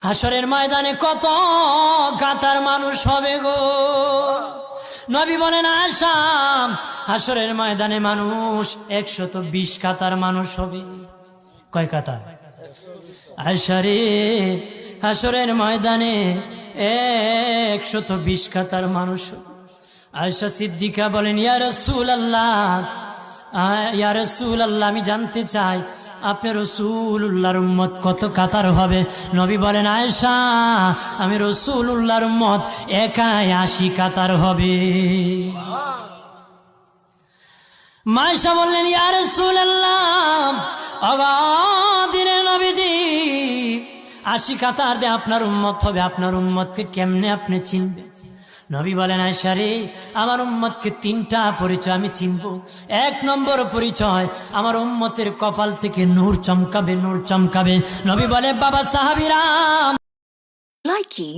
হাসরের ময়দানে কত কাতার মানুষ হবে গো। নবী বলেন আয়েশা, হাসরের ময়দানে মানুষ 120 কাতার মানুষ হবে। কয় কাতার? আয়েশা রে, হাসরের ময়দানে 120 কাতার মানুষ হবে। আয়েশা সিদ্দিকা বলেন ইয়া রাসূলুল্লাহ, ইয়া রাসূলুল্লাহ, আমি জানতে চাই আপনার রাসূলুল্লাহর উম্মত কত কাতার হবে? নবী বলেন আয়েশা, আমি রাসূলুল্লাহর উম্মত একাই 80 কাতার হবে। আয়েশা বললেন ইয়া রাসূলুল্লাহ, দিনের নবীজি 80 কাতার দিয়ে আপনার উম্মত হবে, আপনার উম্মতকে কেমনে আপনি চিনবেন? নবী বলেন আয়েশা রে, আমার উম্মতকে 3টা পরিচয় আমি চিনব। 1 নম্বর পরিচয়, আমার উম্মতের কপাল থেকে নূর চমকাবে, নূর চমকাবে। নবী বলে বাবা সাহাবীরা, Likey